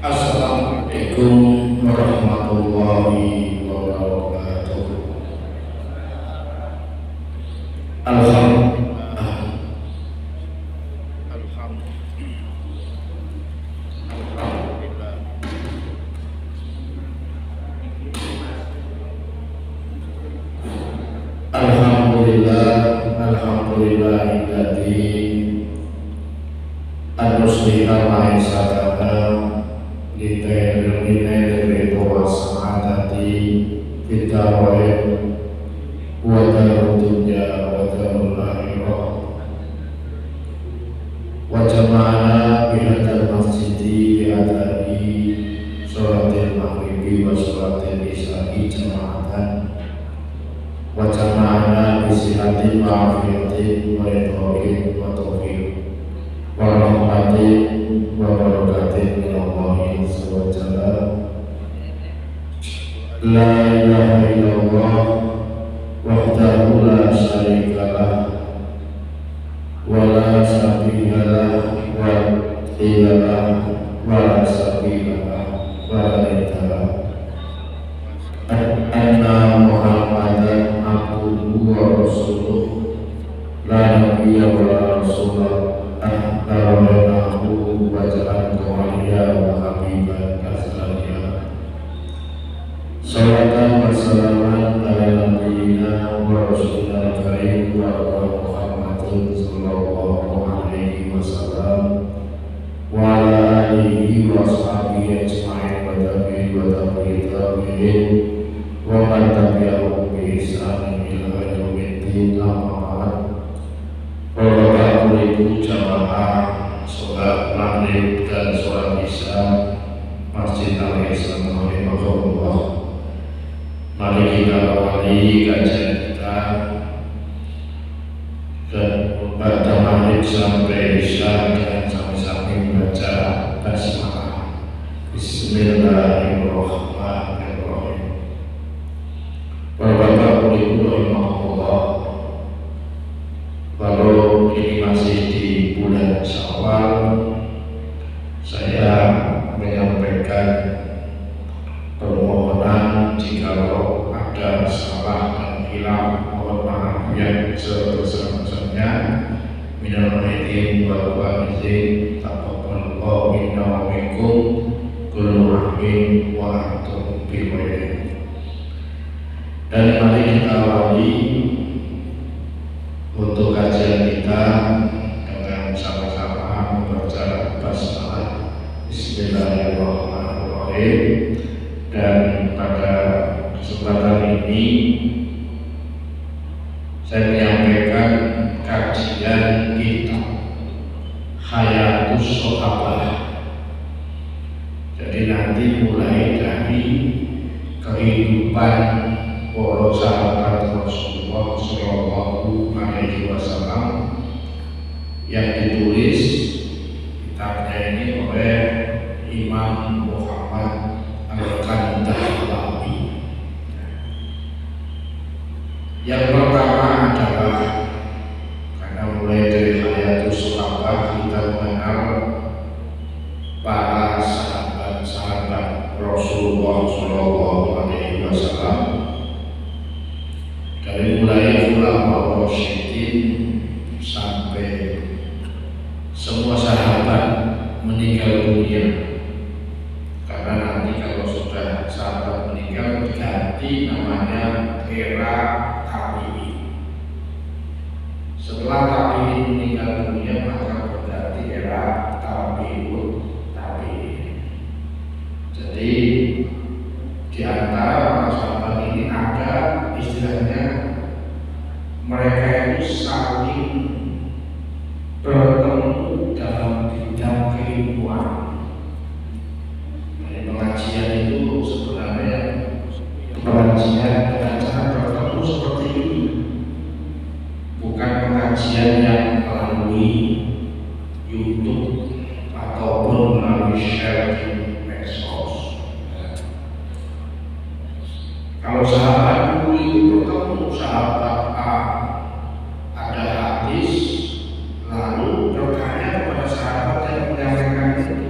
Assalamualaikum warahmatullahi wabarakatuh. Alhamdulillah. Alhamdulillahilladzi an-nusliha ma'isatana Litailil ridho wa sa'adati Fitawa'in wa darud dunya wa darul akhirah. Wa jama'ana bihadal masjidi bi'adari sholatil maghribi wa sholatil isya'i jama'atan. Wa jama'ana bisihatin wa afiyatin wa idhorin wa taufiq wa rahmatin wa barakatin minallahi azza wa jalla. La ilaha illallah wahdahu la syarika lah wa la shabiha lah wa ilah wa la shabiha lah wa la ilah. Anna Muhammadan abduhu wa rasuluh la nabiyya wa la rasulah ahtawalahu wa ja'alku aliyya wa habiban aslamiyya. Salatan wa salaman ala nabiyyina wa rasulina karim wa ala Muhammadin sallallahu alaihi wasallam wa ala alihi wa ashabihi ajma'in wa tabi'in wa tabi'in wa man tabi'ahum bi ihsanin ila yaumiddin. Amma ba'd. Bapak Ibu jamaah sholat maghrib dan sholat isya Masjid Al-Ihsan rahimahullah, mari kita awali kajian kita dan pada maghrib sampai isya dan sambil membaca basmalah. Bismillahirrahmanirrahim. Bapak Ibu rahimahullah, kalau ini masih di bulan Syawal, saya menyampaikan permohonan jikalau ada salah dan hilang, mohon maaf yang sebesar-besarnya. Minal aidin wal faizin, taqabbalallahu minna wa minkum, kullu amin wa antum bi khairin. Dan mari kita awali untuk kajian kita dengan sama-sama membaca basmalah. Bismillahirrahmanirrahim. Dan pada kesempatan ini saya menyampaikan kajian kita Hayatus Sahabah. Jadi nanti mulai dari kehidupan para sahabat Rasulullah Shallallahu Alaihi Wasallam yang ditulis kitabnya ini oleh Imam Muhammad Al-Kandhlawi. Yang pertama adalah karena mulai dari Hayatus Sahabah kita mengenal para sahabat-sahabat Rasulullah Shallallahu Alaihi Wasallam. Dari mulai ulama Rasyidin sampai semua sahabat meninggal dunia. Karena nanti kalau sudah sahabat meninggal ganti namanya era tabi'in. Setelah tabi'in meninggal dunia maka berarti era tabi'in. Jadi di antara para sahabat ini ada istilahnya mereka itu saling bertemu dalam bidang keilmuan. Jadi pengajian itu sebenarnya pengajian dengan cara bertemu seperti ini, bukan pengajian yang melalui YouTube ataupun melalui share di medsos. Kalau sahabat dulu itu bertemu sahabat A, ada hadis, lalu bertanya kepada sahabat yang menyampaikan itu.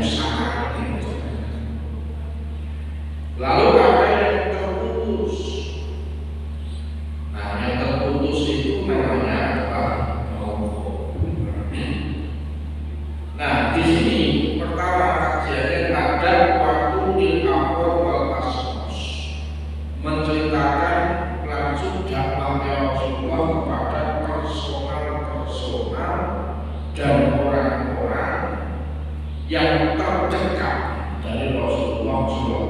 sangat tinggi. Lalu ada yang terputus. Nah, yang terputus itu namanya adalah rokok. Nah, di sini pertama kajiannya ada waktu lil amr wal asros, menceritakan langsung dakwahnya Rasulullah kepada personal dan orang-orang yang terdekat dari Rasulullah SAW.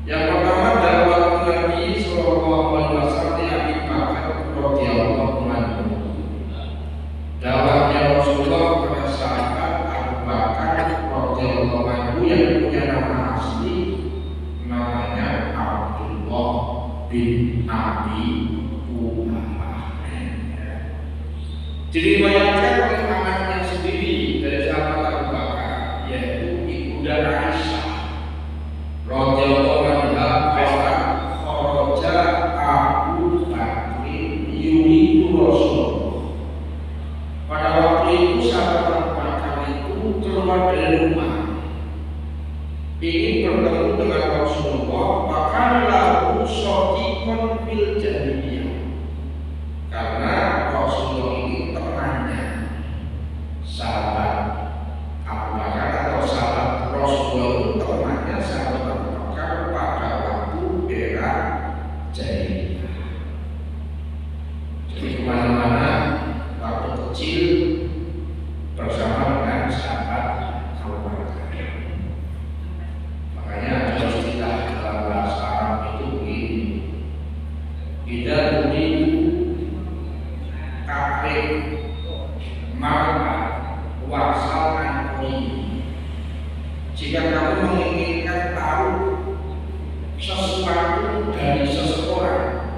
Yang pertama dakwah Nabi SAW di Abi Bakar radhiyallahu anhu. Dakwahnya Rasulullah kepada sahabat Abu Bakar radhiyallahu anhu yang punya nama asli namanya Abdullah bin Abi Quhafah. Diriwayatkan oleh anaknya sendiri dari sahabat Abu Bakar, yaitu Ibunda Aisyah radhiyallahu anha, kharaja Abu Bakr yuridu Rasulullah. Pada waktu itu sahabat Abu Bakar itu keluar dari rumah, ingin bertemu dengan Rasulullah. Bahkan lalu shodiqon fil jahiliyah, karena Rasulullah ini temannya sahabat Abu Bakar atau sahabat Rasulullah itu temannya sahabat Abu Bakar pada waktu era jahiliyah. Jadi kemana-mana waktu kecil bersama dengan sahabat Abu Bakar. Makanya ada istilah dalam bahasa Arab itu begini: idza turidu kafir maka wasal anqi. Jika kamu menginginkan tahu sesuatu dari seseorang,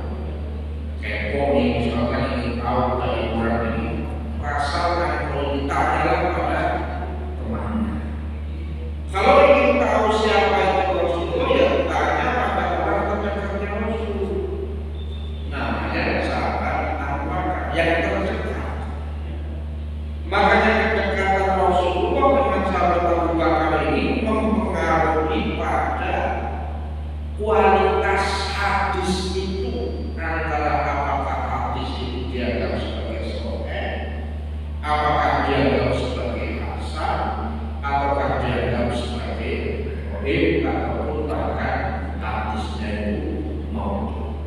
kepo nih, misalkan ingin tahu dari orang ini, wasal anqi, tanyalah pada temannya. Kalau ingin tahu siapa itu Rasulullah, ya tanya pada orang terdekatnya Rasul. Namanya sahabat Abu Bakar yang terdekat. Makanya kedekatan Rasulullah dengan sahabat Abu Bakar ini mempengaruhi pada kualitas hadis itu, antara apakah hadis itu dianggap sebagai sahih, apakah dianggap sebagai hasan, ataukah dianggap sebagai dhaif, ataupun bahkan hadisnya itu maudhu'.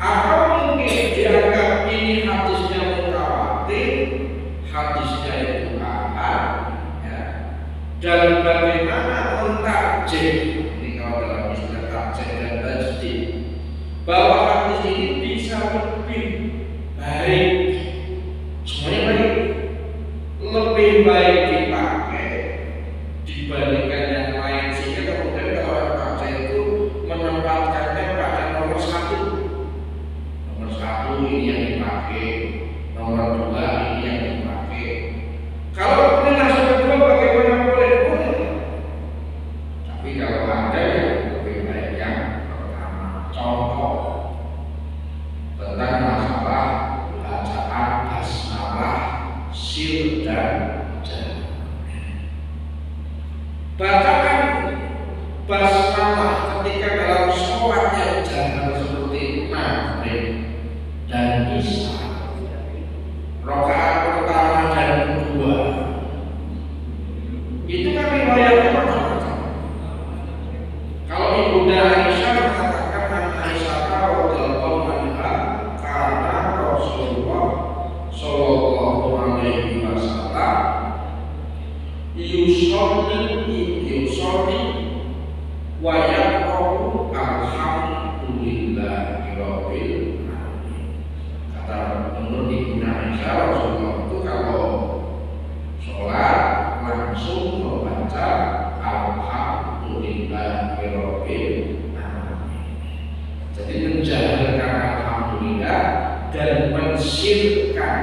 Atau mungkin dianggap ini hadisnya mutawatir, hadisnya itu ahad, ya. Dan bagaimana mentarjih, ini kalau dalam istilah tarjih dan tajdid, bahwa hadis ini bisa lebih baik, semuanya baik, lebih baik dipakai dibandingkan yang lain, sehingga kemudian kalau orang tarjih itu menempatkannya pada nomor satu. Nomor satu ini yang dipakai, nomor dua ini yang dipakai. Kalau kemudian langsung kedua bagaimana boleh? Tapi kalau ada yang lebih baik yang pertama, contoh tentang masalah bacaan basmalah, sir dan jar. Bacaan basmalah ketika dalam sholat yang jalan seperti maghrib dan isya, rakaat pertama dan kedua, itu kan riwayatnya macam-macam. Kalau Ibunda Aisyah mengatakan Aisyah radhiyallahu anha, karena Rasulullah sallallahu alaihi wasallam yusolli wa yaqra'u alhamdulillahi rabbil alamin. Kata menurut Ibunda Aisyah, Rasulullah itu kalau sholat langsung membaca alhamdulillahi rabbil alamin. Jadi menjalankan alhamdulillah dan mensirkan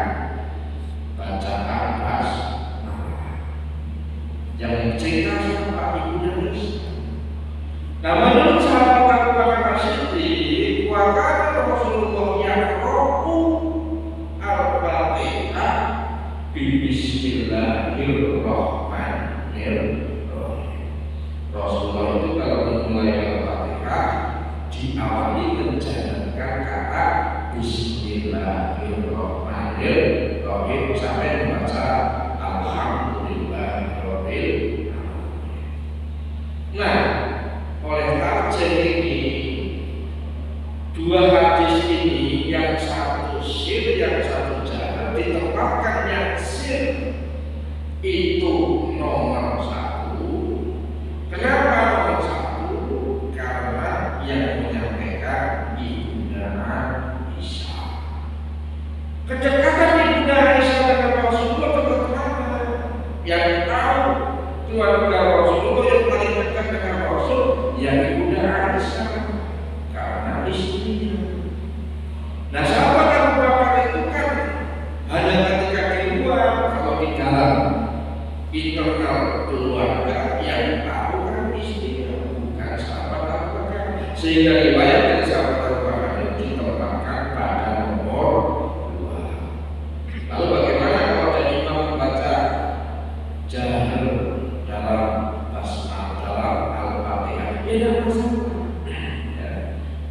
bacaan basmalah. Yang cerita siapa? Ibunda Aisyah. Nah, menurut sahabat Abu Bakar As-Siddiq, wakana Rasulullah yaqra'u al-Fatihah Bismillahirrahmanirrahim. Rasulullah itu kalau memulai Al-Fatihah diawali menjalankan kata Bismillahirrahmanirrahim sampai membaca Alhamdulillahirabbil alamin. Nah, oleh tarjih ini, dua hadis ini yang satu sir, yang satu jar, ditempatkan yang sir itu nomor satu. Kenapa nomor satu? Karena yang menyampaikan Ibunda Aisyah. Kedekatan Ibunda Aisyah dengan Rasulullah bagaimana? Yang tahu keluarga Rasulullah yang paling dekat dengan Rasul, yang Ibunda Aisyah karena istrinya. Nah, sahabat Abu Bakar itu kan hanya ketika di luar, kalau di dalam internal keluarga yang tahu kan istrinya, bukan sahabat Abu Bakar. Sehingga riwayat dari sahabat Abu Bakar itu ditempatkan pada nomor 2. Lalu bagaimana kalau ada imam membaca jahar dalam basmalah dalam Al-Fatihah? Tidak masalah.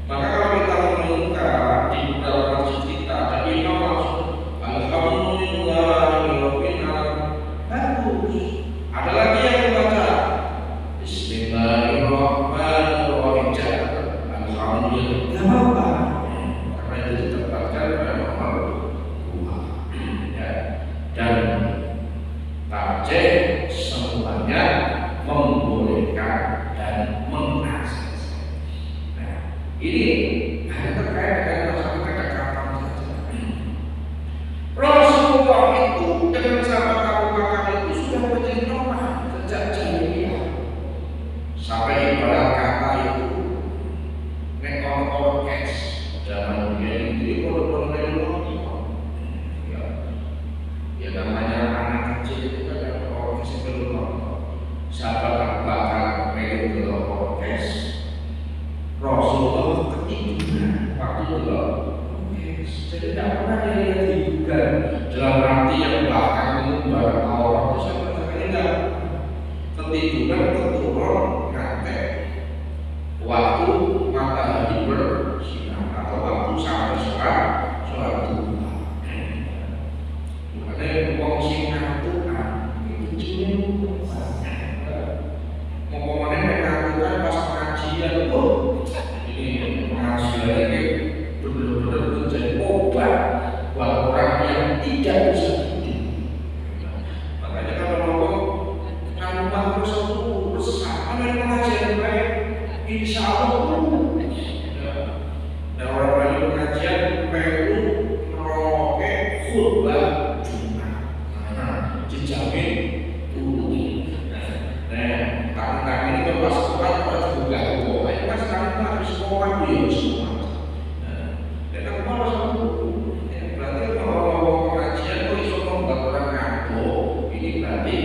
Maka kalau kita membuka di dalam masjid kita ada imam langsung Alhamdulillahirabbil alamin, bagus. Ada lagi yang membaca Bismillahirrahmanirrahim, Alhamdulillah, tidak apa-apa, karena itu ditempatkan pada nomor 2. Ya. Dan tarjih semuanya membolehkan dan mengasih. Nah, ini hanya terkait dengan masalah kedekatan saja. Rasulullah itu dengan sahabat Abu Bakar itu sudah menjadi normal sejak jahiliyah. Sampai ibarat kata itu nek ono kes zaman dia itu orang-orang ya. Ya namanya anak kecil itu kan orang kes belum nonton. Sahabat Abu Bakar melu belum kes. Rasulullah ketiduran waktu itu. Jadi tidak pernah dia tiduran dalam arti yang bahkan mengubah orang itu sama sekali tidak. Ketiduran keturun ngantek waktu matahari bersinar atau waktu sampai sholat duha. Makanya wong sing ngantukan itu cuma mau kemana ngantukan pas pengajian. Ini pengajian ini benar-benar menjadi obat buat orang yang tidak bisa tidur. Makanya kalau ngomong rumah terus bersama dengan pengajian baik, insya Allah. Dan orang yang pengajian perlu merokok khutbah Jumat, dijamin dulu. Nah, tangan ini kan pas kuat harus buka kok. Ayo mas tangan harus kuat ya semua. Dan aku harus satu. Berarti kalau ngomong pengajian kok iso membuat orang ngantuk, ini berarti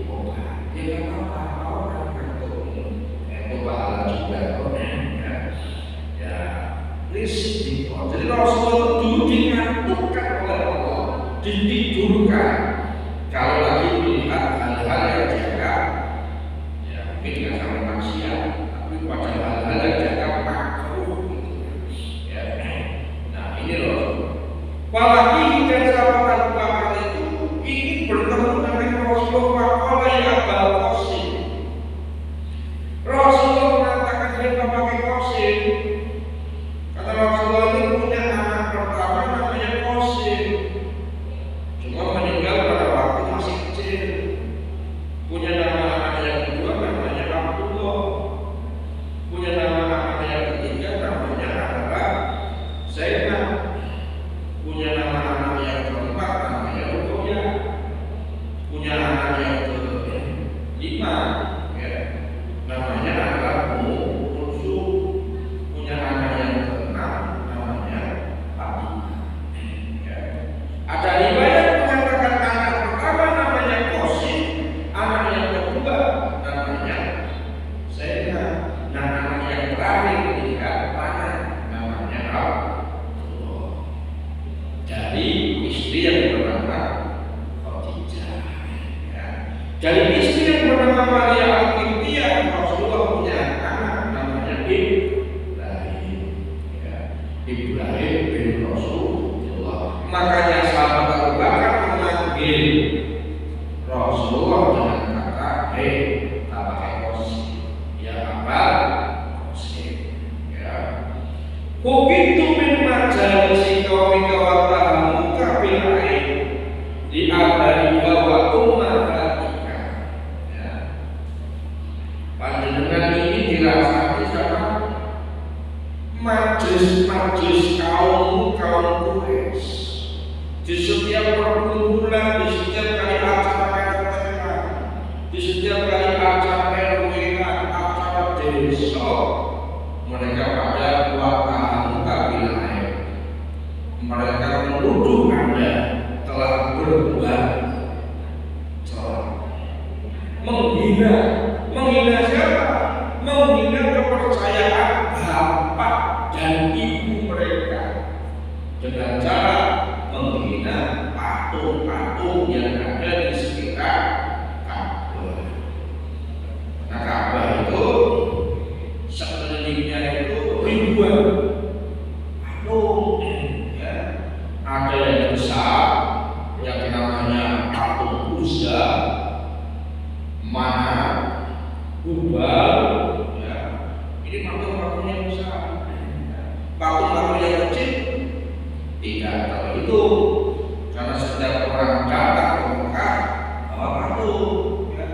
obat. Ya nggak apa-apa orang ngantuk. Itu pahala juga kok. Ya, risiko. Jadi Rasulullah itu dulu dingantukkan oleh Allah, ditidurkan. Kalau lagi melihat hal-hal yang jaga, ya mungkin nggak sampai maksiat, tapi pada hal-hal yang jaga makruh. Ya, nah ini loh. Apalagi dan sahabat Abu Bakar itu ingin bertemu dengan Rasulullah. Kalau yang Abul Qasim, Rasulullah mengatakan dia pakai Qasim. Kata Rasulullah ini punya anak pertama namanya Qasim, cuma meninggal pada waktu masih kecil. Punya nama anak yang kedua namanya Abdullah. Punya nama anak yang ketiga namanya adalah Zainab. Punya nama anak yang keempat namanya Ruqayyah. Punya anak yang kelima ya, namanya adalah Ummu Kulsum. Punya anak yang keenam namanya Fatimah. Ya. Ada riwayat mengatakan anak pertama namanya Qasim, anak yang kedua namanya Zainab, dan anak yang terakhir meninggal namanya Abdullah. Dari istri yang bernama Khadijah. Ya. Jadi istri yang bernama Maria Al-Qibtiyah, Rasulullah punya anak namanya Ibrahim. Ya. Ibrahim bin Rasulullah. Makanya sahabat Abu Bakar memanggil Rasulullah dengan kata hei, tak pakai kosi. Ya apa? Kosi. Ya. Begitu min majalisi qaumika wa tahamuka bil ain di abadiha wa ummahatika. Ya. Panjenengan ini dirasani sama majelis kaum Quraisy. Di setiap perkumpulan, di setiap kali acara RT, di setiap kali acara RW, acara desa, mereka pada watahan kabilah. Mereka menuduh Anda telah berbuat salah, menghina siapa? Menghina kepercayaan bapak dan ibu mereka dengan cara menghina patung-patung yang ada di sekitar Ka'bah. Nah, Ka'bah itu sekelilingnya itu ribuan patung. Ya. Ada yang besar, yang namanya patung Uzza, Manat, Hubal. Ya. Ini patung-patung yang besar. Patung-patung yang kecil tidak terhitung, karena setiap orang datang ke Mekah bawa patung, ya.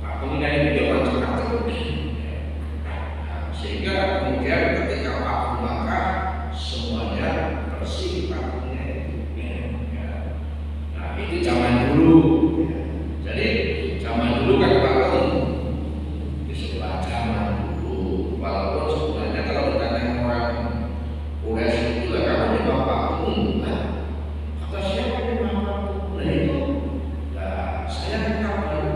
Patungnya itu macam-macam. Sehingga kemudian ketika patung Mekah semuanya bersih patungnya itu. Ya. Nah, itu zaman dulu. Jadi zaman dulu kan patung di sebelah zaman dulu, walaupun sebenarnya kalau ditanya orang Quraisy itu kamu ini bapakmu, kata siapa ini bapakmu? Nah itu, nah saya kenal baru.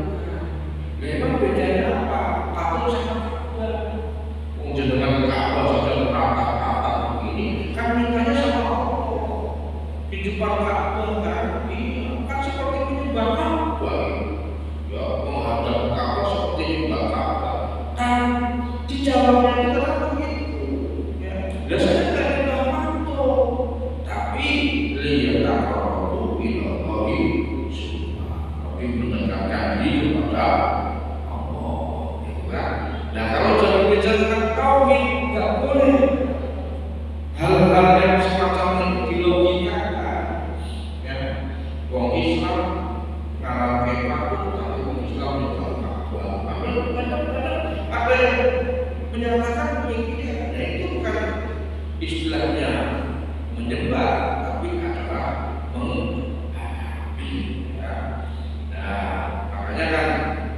Memang bedanya apa? Patung sama Ka'bah. Jenengan Ka'bah saja rata-rata begini, kan mintanya sama Allah di depan Ka'bah kan? Iya, kan seperti menyembah Ka'bah. Ya, menghadap Ka'bah seperti menyembah Ka'bah. Kan dijawabnya itu kan begitu. Ya, dan saya tapi mendekatkan diri kepada Allah. Nah, kalau jangan bicara tentang tauhid, nggak boleh hal-hal yang semacam ini dilogikakan. Ya, wong Islam ngalahke patung, tapi wong Islam juga Ka'bah. Ada yang menyatakan begini, nah itu bukan istilahnya menyembah, tapi adalah menghadapi. Ya. Nah, makanya kan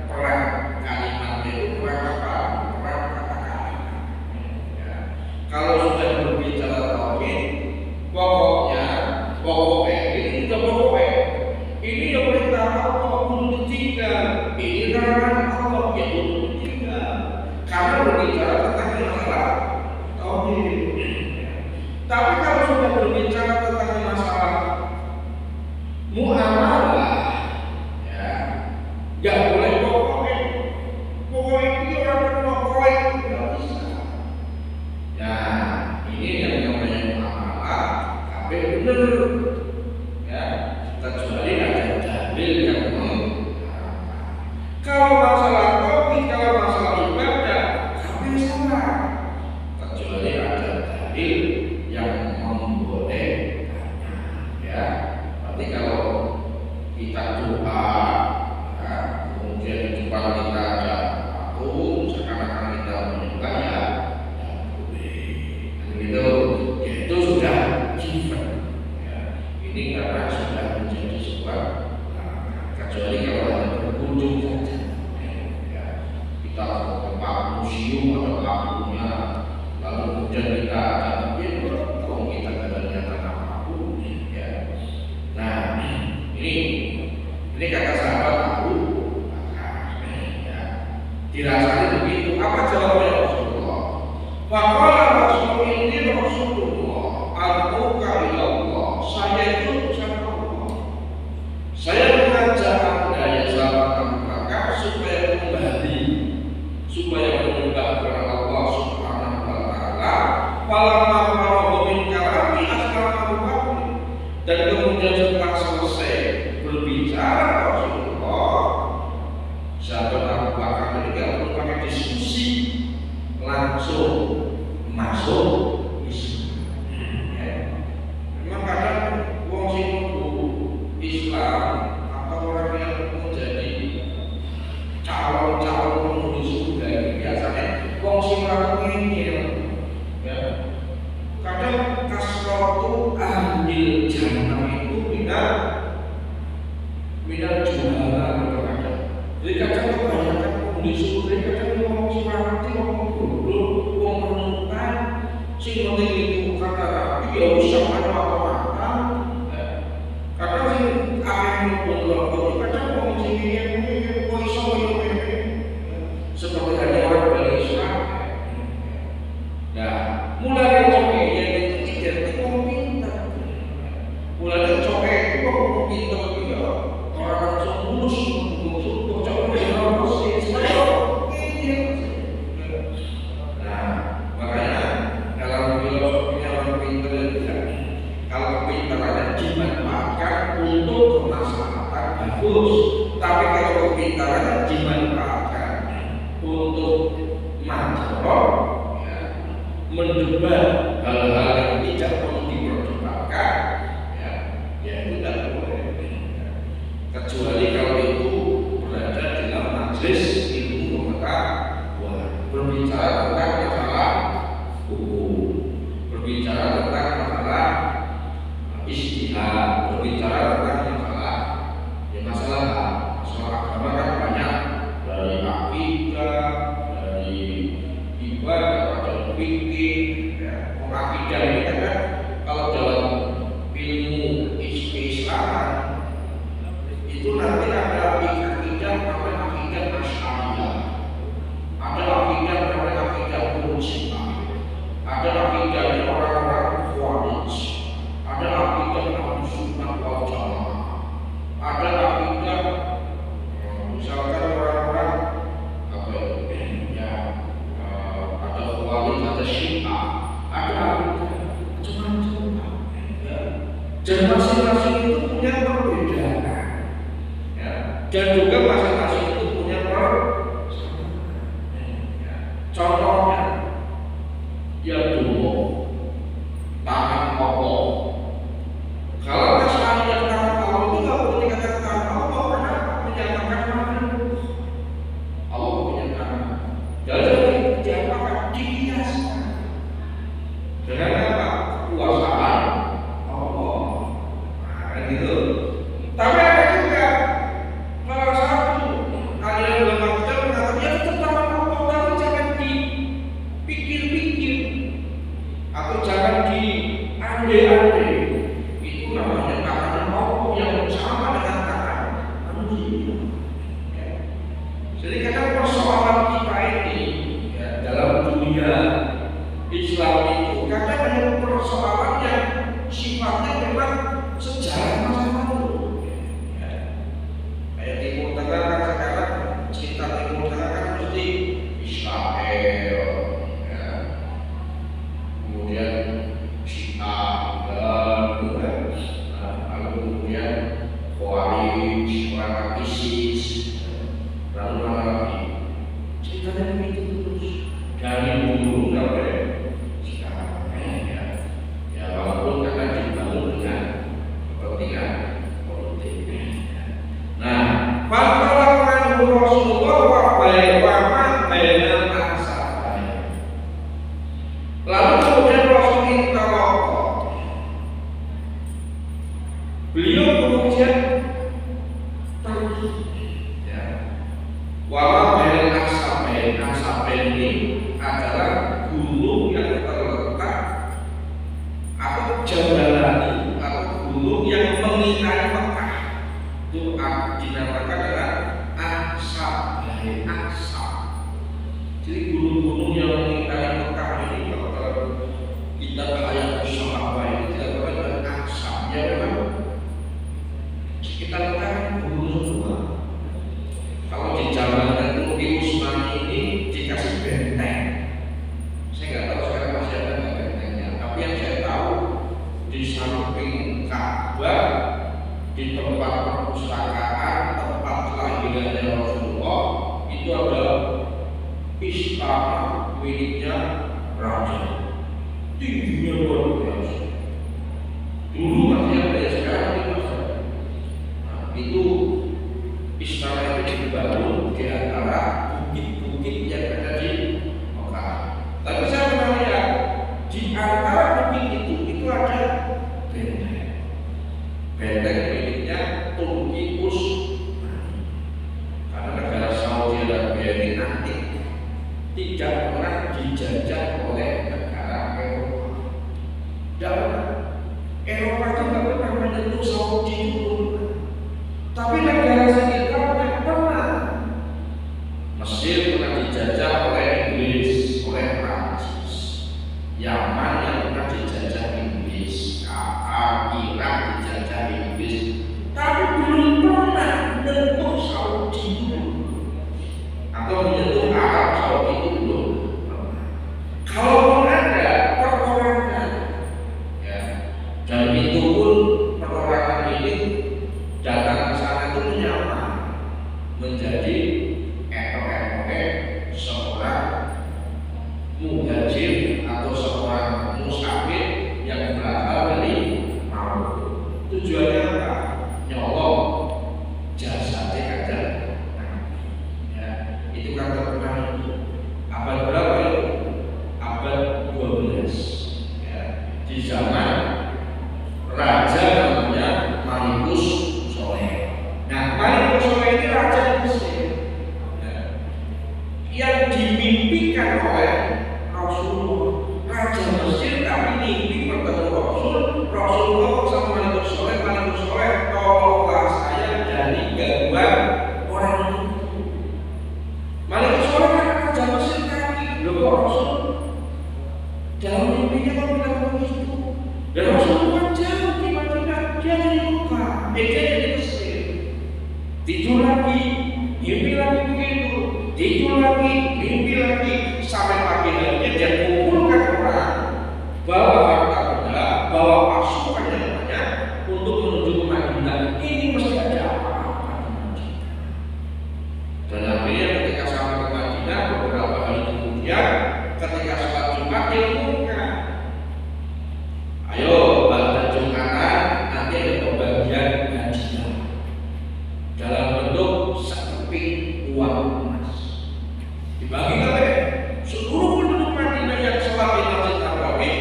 perang kalimatnya itu perang apa? Perang kata-kata. Ya. Kalau sudah berbicara tauhid, pokoknya ini juga pokoknya. Ini yang perintah Allah untuk ditinggal, ini larangan Allah yang untuk ditinggal. Karena berbicara tentang masalah tauhid. Tapi kalau sudah berbicara tentang masalah muamalah, ya, nggak boleh pokoknya itu orang pokoknya nggak bisa. Ya, ini yang namanya muamalah, tapi benar, ya, kecuali ada dalil yang mengharamkan. Kalau masalah tauhid, kalau masalah ibadah, tapi salah, kecuali ada dalil yang membolehkannya. Ya, berarti kalau kita doa, ya, kemudian di depan kita ada patung, seakan-akan kita menyembah, ya boleh. Gitu, ya, itu sudah given. Ya, ini karena sudah menjadi sebuah kecuali kalau hanya berkunjung saja. Ya, kita ke museum atau patungnya, lalu kemudian kita ada kita katanya tanah patung. Ya. Nah, ini kata sahabat Abu Bakar. Ya. Dirasani begitu. Apa jawabnya Rasulullah? Faqala Rasul ini Rasulullah, al-muka ilallah. Saya itu utusan Allah. Saya mengajak dilarang Rasulullah, sahabat Abu Bakar itu tidak perlu pakai diskusi, langsung masuk Islam. Ya. Memang kadang wong sing Islam atau orang yang menjadi calon-calon penghuni surga itu biasanya wong sing ora ngene. Ya. Kadang kasratu ahli jannah itu minat jualan kadang. Jadi kadang kebanyakan penghuni surga kadang ngomong seperti ngomong dulu, ngomong menuntut, sing penting itu kata Nabi ya usah apa-apa. Kadang sing akan ngomong kadang ngomong sing ini kok iso ngene. Seperti ada orang dari Islam. Nah, mulai coke yang itu identik ngomong pintar. Mulai coke itu ngomong pintar dia. Orang langsung mulus untuk coba orang sih. Nah, makanya dalam filosofinya orang pintar itu kalau kepintarannya dimanfaatkan untuk kemaslahatan bagus, tapi kalau kepintarannya dimanfaatkan untuk masalah mendebat hal-hal yang tidak perlu diperdebatkan, ya itu tidak boleh. Kecuali kalau itu berada dalam majelis ilmu pengetahuan, berbicara tentang masalah hukum, berbicara tentang masalah ijtihad, berbicara tentang masalah agama kan banyak, dari akidah, dari ibadah, atau fikih. Akidah ini kan kalau dalam ilmu Islam itu nanti ada akidah namanya akidah Asy'ariyah, ada akidah namanya akidah Murji'ah, ada akidah orang-orang Khawarij, ada akidah Ahlussunnah wal Jamaah, ada akidah misalkan orang-orang apa ya, ada Khawarij, ada Syiah, ada macam-macam. Dan masing-masing itu punya perbedaan, ya. Dan juga masing-masing itu punya persamaan. Contohnya, ya dulu tangan Allah. Kalau Asy'ariyah yang tangan Allah itu nggak boleh dikatakan tangan Allah karena menyatakan makhluk. Allah punya tangan. Jadi diapakan? Dihiaskan dengan apa? Kekuasaan Allah. Nah, gitu. Tapi ada juga salah satu aliran ulama kita mengatakan ya tetap tangan Allah, tapi jangan dipikir-pikir atau jangan diandai-andai. Itu namanya tangan Allah yang sama dengan tangan manusia. Ya. Jadi kadang persoalan kita ini ya, dalam dunia Islam itu kadang ada persoalan yang sifatnya memang sejarah masa lalu. Ya. Kayak Timur Tengah kan sekarang cerita Timur Tengah kan mesti Israel, ya. Kemudian Syiah dan lalu kemudian Khawarij, orang ISIS, lalu mana lagi? Ceritanya begitu terus dari dulu sampai sekarang, ya. Ya walaupun kadang dibangun dengan kepentingan politik. Nah, fantalakan Rasulullah wa baina ashabihi. Lalu kemudian Rasul intalaqah. Beliau kemudian pergi, ya. Wala baina ashabihi ini adalah gunung yang terletak atau jabalani atau gunung yang mengitari Mekah. Itu dinamakan adalah Ahsab. Jadi gunung-gunung yang mengitari Mekah ini kalau kita ayat Sahabat ini tidak berada Ahsab. Ya memang kita letakkan gunung semua. Kalau di zaman itu di Utsmani ini dikasih benteng. miliknya raja, tingginya luar biasa. Dulu masih ada, sekarang itu masih ada. Nah, itu istana itu dibangun di antara bukit-bukit yang ada di Mekah. Tapi saya pernah lihat di antara bukit itu ada benteng. Benteng miliknya Turki Utsmani. Karena negara Saudi Arabia ini nanti tidak pernah dijajah oleh negara Eropa. Tidak pernah. Eropa itu tidak pernah menyentuh Saudi itu. Tapi negara sekitar yang pernah. Mesir pernah dijajah oleh Inggris, oleh Prancis. Yaman yang pernah dijajah Inggris, Irak dijajah Inggris. Tapi belum pernah menyentuh Saudi itu, atau menyentuh Arab Saudi itu belum pernah. Kalaupun ada perorangan, ya, dan itu pun perorangan ini datang ke sana itu menyamar menjadi ekor-ekor seorang muhajir atau seorang musafir yang berasal dari Maroko. Tujuannya apa? Nyolong jasadnya aja. Ya, itu kan terkenal abad berapa itu? Abad 12. Ya, di zaman raja namanya Malikus Soleh. Nah, Malikus Soleh ini raja di Mesir, ya, yang dimimpikan oleh Rasulullah. Raja Mesir tapi mimpi bertemu Rasulullah sama Malikus Soleh. Malikus Soleh, tolonglah saya dari gangguan orang itu. Malikus Soleh kan raja Mesir kami, loh Rasul dalam mimpinya kau bilang begitu. Dan Rasulullah jauh di Madinah, dia jadi Mekah, dia jadi Mesir. Tidur lagi, mimpi lagi begitu, tidur lagi, mimpi lagi, sampai pagi harinya dia kumpulkan orang, bawa harta benda, bawa pasukan yang banyak untuk menuju ke Madinah. Ini mesti ada apa-apa di Madinah. Dan akhirnya ketika sampai ke Madinah beberapa hari kemudian, ketika sholat Jumat dia umumkan, ayo pada Jumatan nanti ada pembagian hadiah dalam bentuk sekeping uang emas. Dibagi oleh seluruh penduduk Madinah yang sholat di Masjid Nabawi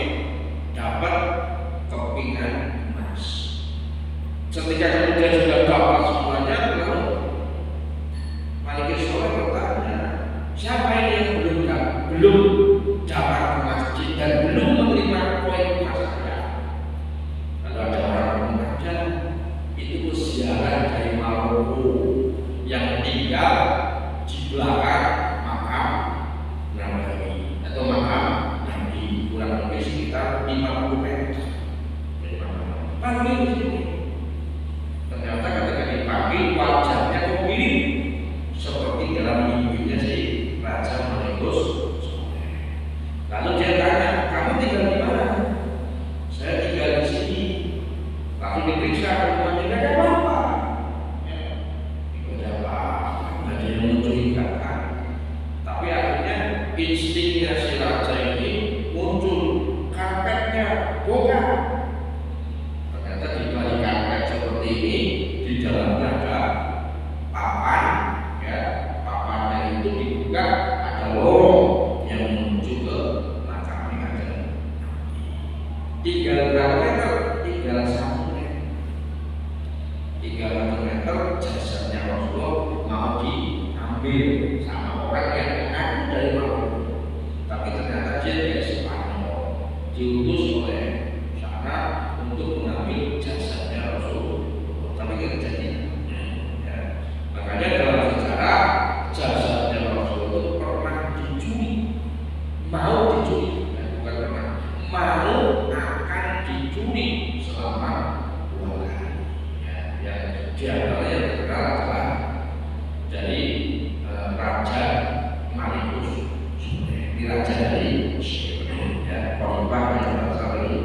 dapat kepingan emas. Ketika kemudian sudah dapat semuanya, lalu Malikus Soleh bertanya, siapa ini yang belum dapat ke masjid dan belum menerima koin emas saya? Kalau ada orang mengatakan itu ziarah dari Maroko yang tinggal di belakang makam Nabawi atau makam Nabi, kurang lebih sekitar 50 meter dari makam Nabawi. Ternyata ketika dipanggil wajahnya kok mirip seperti dalam mimpinya si Raja Malikus Soleh. Lalu dia tanya, kamu tinggal di mana? Saya tinggal di sini. Lalu diperiksa rumahnya, tidak ada apa-apa. Tidak ada apa-apa, tidak ada yang mencurigakan. Tapi akhirnya instingnya si raja ini muncul, karpetnya bongkar. Ternyata di balik karpet seperti ini, di dalamnya ada papan, ya, papannya itu dibuka, ada lorong yang menuju ke makamnya ada. Tinggal berapa meter? Tinggal 1 meter. 300 meter jasadnya Rasulullah mau diambil sama orang yang mengaku dari Maroko. Tapi ternyata dia dari Spanyol, diutus oleh sana untuk mengambil jasadnya Rasulullah. Tapi tidak jadi. Ya. Makanya dalam sejarah jasadnya Rasulullah pernah dicuri, mau dicuri, bukan pernah, mau akan dicuri selama 2 hari. Ya, di antaranya yang terkenal adalah dari Raja Malikus Soleh, ini raja dari Mesir, ya, pemimpin yang berasal dari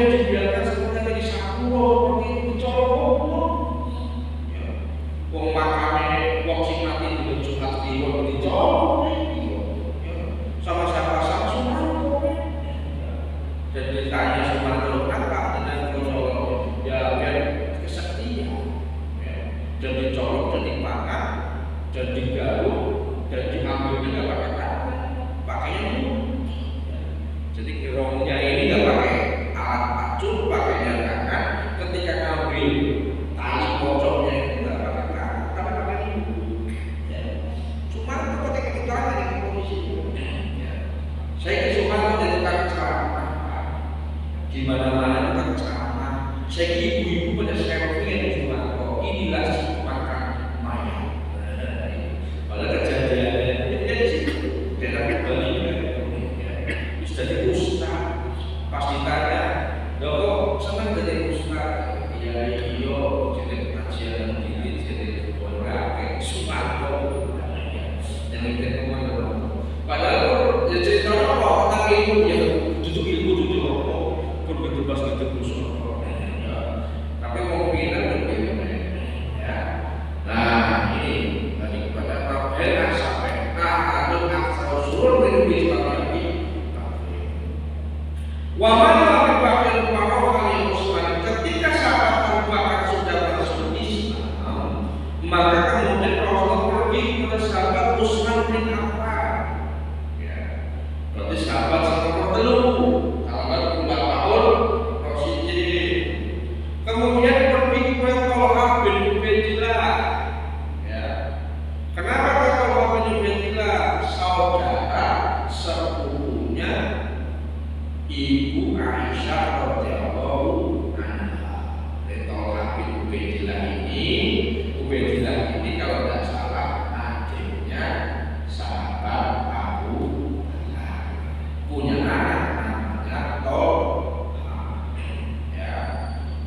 kemudian dibiarkan seperti tadi sapu seperti itu dicolok. Ya, wong makame wong sing mati di Jumat Kliwon dicolok. Ya, sama siapa sama Sumarto. Dan ditanya Sumarto apa dengan dicolok? Ya biar kesaktian. Ya, dan dicolok dan dimakan dan digaruk dan diambil dengan pakai tangan, pakainya dulu. Jadi gerongnya ini nggak pakai alat pacul, pakainya tangan. Ketika ngambil tali pocongnya itu nggak pakai tangan, tapi pakai ibu. Ya. Sumarto ketika ditanya dengan polisi, ya. Saya ke Sumarto jadi tukang ceramah, gimana-mana tukang ceramah. Saya ke ibu-ibu pada selfie di Sumarto. Inilah si makan mayat. Pada kejadiannya jadi situ, daerah Bali. Jadi ustaz pas ditanya, "Kok senang jadi ustaz?" "Ya iya, jadi pengajian ini jadi orang Sumarto." Yang itu teman-teman. Padahal ya cerita apa tentang ilmu ya, duduk ilmu duduk apa, pun bebas itu musuh. Tapi mau bilang berbeda. Ya. Nah ini tadi kepada Rabbana sampai atau asal surur lebih lagi. Waman Abu Bakar Warohani Utsman, ketika sahabat Abu Bakar sudah masuk Islam, maka kemudian Rasulullah pergi kepada sahabat Utsman bin Affan. Ya, berarti sahabat sama telu, sahabat 4 tahun Rasulullah. Kemudian pergi kepada Thalhah bin Ubaidillah. Ya, kenapa ke Thalhah bin Ubaidillah? Saudara sepupunya Ibu Aisyah radhiyallahu anha. Thalhah bin Ubaidillah ini kalau tidak salah adiknya sahabat Abu Bakar, punya anak namanya Thalhah. Ya,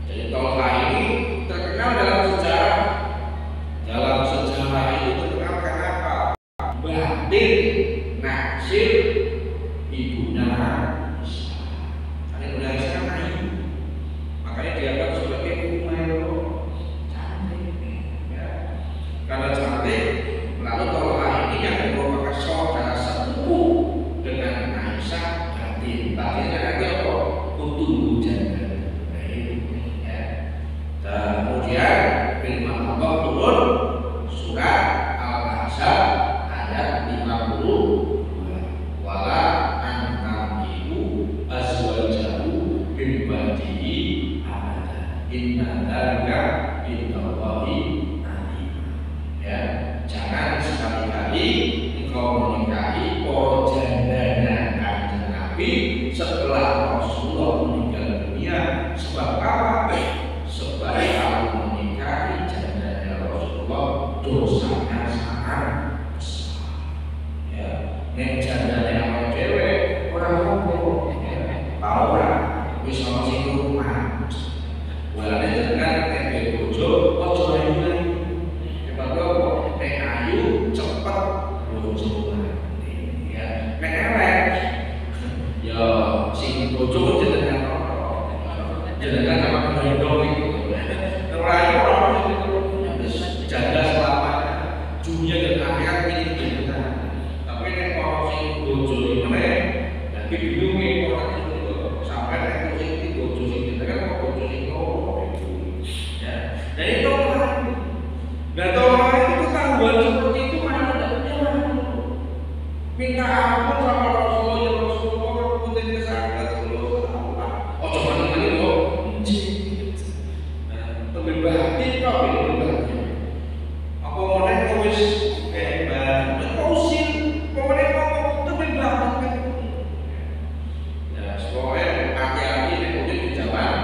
jadi Thalhah ini terkenal dalam sejarah. Dalam sejarah itu terkenal kenapa? Batin naksir ibunya. Makanya dianggap sebagai Umayyah cantik, ya. Karena cantik, lalu Thalhah ini yang merupakan saudara sepupu dengan Aisyah batin. Batinnya nanti apa? Untuk hujan. Ya. Dan kemudian firman Allah turun surat Al-Ahzab ayat 50. Wala antamkihu azwajahu min ba'dihi abada. Inna dzalika indallahi alim. Ya, jangan sekali-kali engkau menikahi para jandanya Kanjeng Nabi setelah Rasulullah meninggal dunia. Sebab apa? Sebab kalau menikahi jandanya Rasulullah dosanya sangat besar. Ya, nek jandanya awake dhewe ora apa-apa. Ora wis ana sing rumah. Walane dengan nek bojo aja ayu-ayu. Sebab apa? Nek ayu cepet bojo mati. Ya, nek elek ya sing bojo jenengan jenengan sama gendong itu. Ora ayu ora janda selamanya. Dunia dan akhirat milik jenengan. Tapi nek orang sing bojo meneh dadi bingung orang sampai nek sing bojo sing jenengan kok bojo sing ya. Nah itu orang. Nah Thalhah itu ketahuan seperti itu mana tidak punya minta ampun sama Rasulullah, ya Rasulullah punten kesalahan Rasulullah. Oh coba ngene lho. Nah, temen batin kok ini batin. Apa meneh kok wis hebat. Kok usil, kok meneh kok temen batin kan. Ya, soalnya hati-hati nek udah di jalan.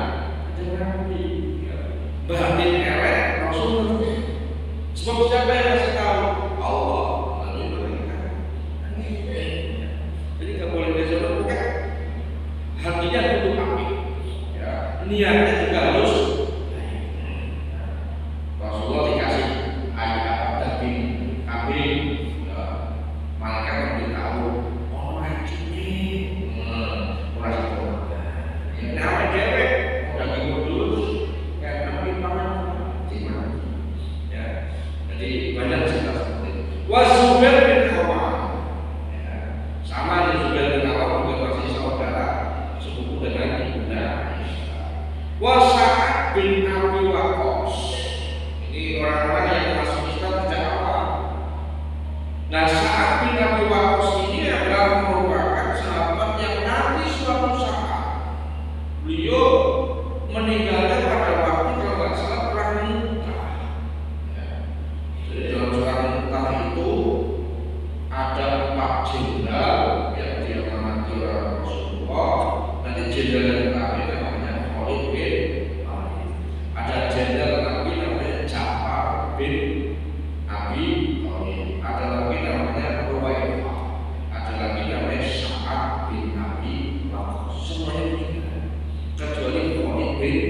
Batin elek Rasulullah. Sebab siapa yang kasih tahu? Allah. Lalu mereka. Jadi nggak boleh disebut bukan hatinya untuk api. Ya, niatnya juga harus. Rasulullah dikasih ayat apa tadi? Api. Malaikat memberitahu. Oh, racunnya. Orang itu. Ya, namanya cewek. jenderal yang terakhir namanya Khalid bin Walid. Ada jenderal lagi namanya Ja'far bin Abi Thalib. Ada lagi namanya Ruwaifah. Ada lagi namanya Sa'ad bin Abi Waqqas. Semuanya meninggal kecuali Khalid bin